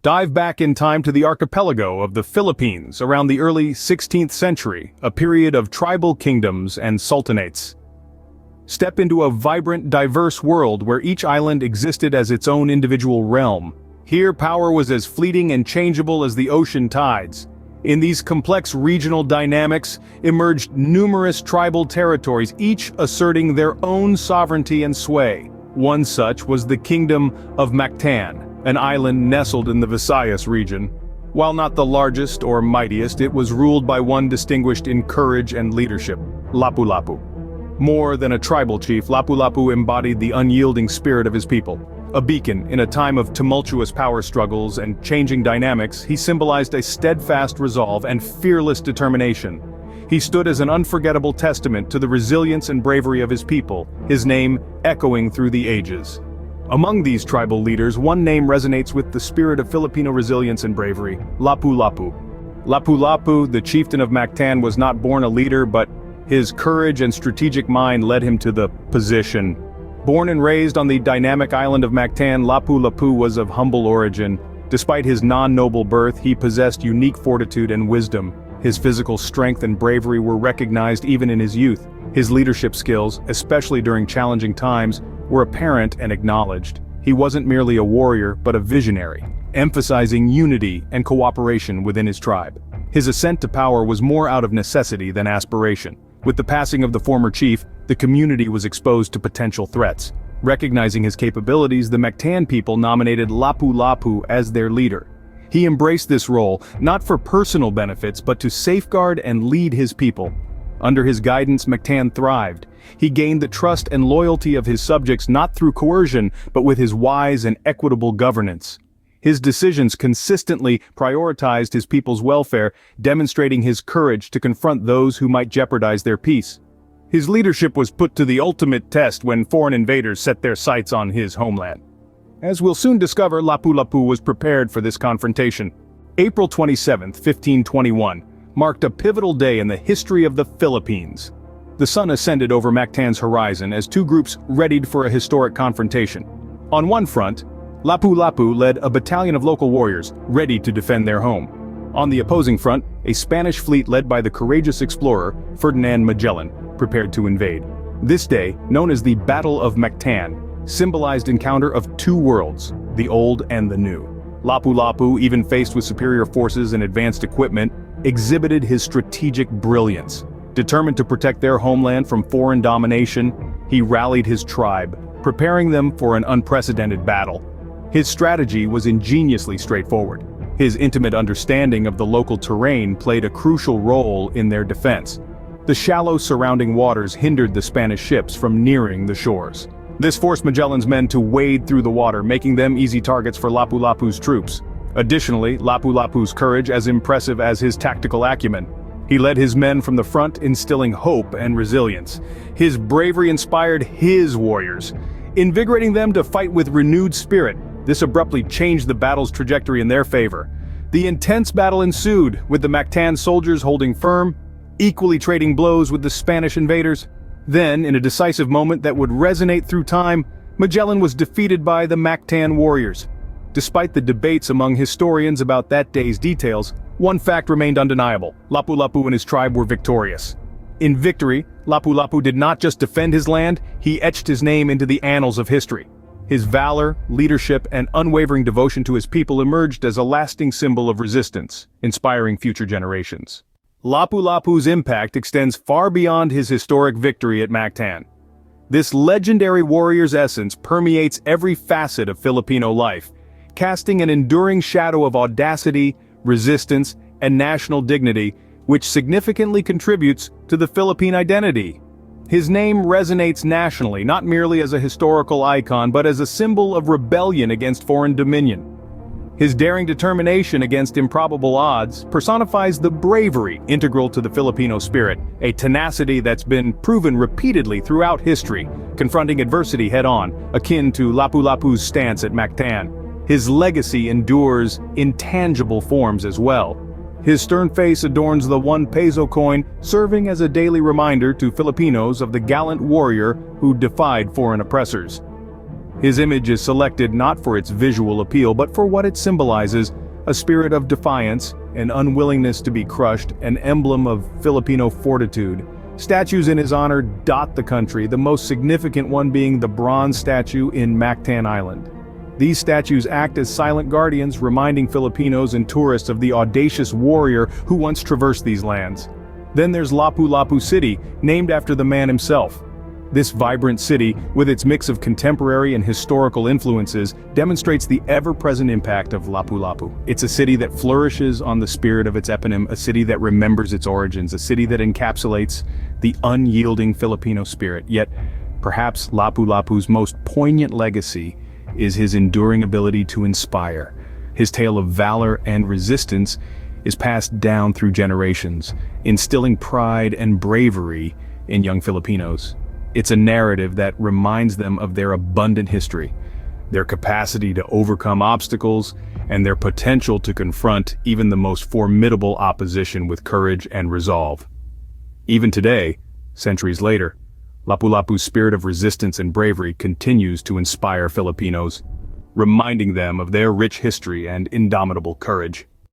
Dive back in time to the archipelago of the Philippines around the early 16th century, a period of tribal kingdoms and sultanates. Step into a vibrant, diverse world where each island existed as its own individual realm. Here power was as fleeting and changeable as the ocean tides. In these complex regional dynamics emerged numerous tribal territories, each asserting their own sovereignty and sway. One such was the Kingdom of Mactan, an island nestled in the Visayas region. While not the largest or mightiest, it was ruled by one distinguished in courage and leadership, Lapu-Lapu. More than a tribal chief, Lapu-Lapu embodied the unyielding spirit of his people. A beacon in a time of tumultuous power struggles and changing dynamics, he symbolized a steadfast resolve and fearless determination. He stood as an unforgettable testament to the resilience and bravery of his people, his name echoing through the ages. Among these tribal leaders, one name resonates with the spirit of Filipino resilience and bravery: Lapu-Lapu. Lapu-Lapu, the chieftain of Mactan, was not born a leader, but his courage and strategic mind led him to the position. Born and raised on the dynamic island of Mactan, Lapu-Lapu was of humble origin. Despite his non-noble birth, he possessed unique fortitude and wisdom. His physical strength and bravery were recognized even in his youth. His leadership skills, especially during challenging times, were apparent and acknowledged. He wasn't merely a warrior, but a visionary, emphasizing unity and cooperation within his tribe. His ascent to power was more out of necessity than aspiration. With the passing of the former chief, the community was exposed to potential threats. Recognizing his capabilities, the Mactan people nominated Lapu-Lapu as their leader. He embraced this role, not for personal benefits, but to safeguard and lead his people. Under his guidance, Mactan thrived. He gained the trust and loyalty of his subjects not through coercion, but with his wise and equitable governance. His decisions consistently prioritized his people's welfare, demonstrating his courage to confront those who might jeopardize their peace. His leadership was put to the ultimate test when foreign invaders set their sights on his homeland. As we'll soon discover, Lapu-Lapu was prepared for this confrontation. April 27, 1521, marked a pivotal day in the history of the Philippines. The sun ascended over Mactan's horizon as two groups readied for a historic confrontation. On one front, Lapu-Lapu led a battalion of local warriors, ready to defend their home. On the opposing front, a Spanish fleet led by the courageous explorer, Ferdinand Magellan, prepared to invade. This day, known as the Battle of Mactan, symbolized encounter of two worlds, the old and the new. Lapu-Lapu, even faced with superior forces and advanced equipment, exhibited his strategic brilliance. Determined to protect their homeland from foreign domination, he rallied his tribe, preparing them for an unprecedented battle. His strategy was ingeniously straightforward. His intimate understanding of the local terrain played a crucial role in their defense. The shallow surrounding waters hindered the Spanish ships from nearing the shores. This forced Magellan's men to wade through the water, making them easy targets for Lapu-Lapu's troops. Additionally, Lapu-Lapu's courage as impressive as his tactical acumen. He led his men from the front, instilling hope and resilience. His bravery inspired his warriors, invigorating them to fight with renewed spirit. This abruptly changed the battle's trajectory in their favor. The intense battle ensued, with the Mactan soldiers holding firm, equally trading blows with the Spanish invaders. Then, in a decisive moment that would resonate through time, Magellan was defeated by the Mactan warriors. Despite the debates among historians about that day's details, one fact remained undeniable: Lapu-Lapu and his tribe were victorious. In victory, Lapu-Lapu did not just defend his land, he etched his name into the annals of history. His valor, leadership, and unwavering devotion to his people emerged as a lasting symbol of resistance, inspiring future generations. Lapu-Lapu's impact extends far beyond his historic victory at Mactan. This legendary warrior's essence permeates every facet of Filipino life, casting an enduring shadow of audacity, resistance, and national dignity, which significantly contributes to the Philippine identity. His name resonates nationally, not merely as a historical icon, but as a symbol of rebellion against foreign dominion. His daring determination against improbable odds personifies the bravery integral to the Filipino spirit, a tenacity that's been proven repeatedly throughout history, confronting adversity head-on, akin to Lapu-Lapu's stance at Mactan. His legacy endures in tangible forms as well. His stern face adorns the 1 peso coin, serving as a daily reminder to Filipinos of the gallant warrior who defied foreign oppressors. His image is selected not for its visual appeal but for what it symbolizes: a spirit of defiance, an unwillingness to be crushed, an emblem of Filipino fortitude. Statues in his honor dot the country, the most significant one being the bronze statue in Mactan Island. These statues act as silent guardians, reminding Filipinos and tourists of the audacious warrior who once traversed these lands. Then there's Lapu-Lapu City, named after the man himself. This vibrant city, with its mix of contemporary and historical influences, demonstrates the ever-present impact of Lapu-Lapu. It's a city that flourishes on the spirit of its eponym, a city that remembers its origins, a city that encapsulates the unyielding Filipino spirit. Yet, perhaps Lapu-Lapu's most poignant legacy is his enduring ability to inspire. His tale of valor and resistance is passed down through generations, instilling pride and bravery in young Filipinos. It's a narrative that reminds them of their abundant history, their capacity to overcome obstacles, and their potential to confront even the most formidable opposition with courage and resolve. Even today, centuries later, Lapu-Lapu's spirit of resistance and bravery continues to inspire Filipinos, reminding them of their rich history and indomitable courage.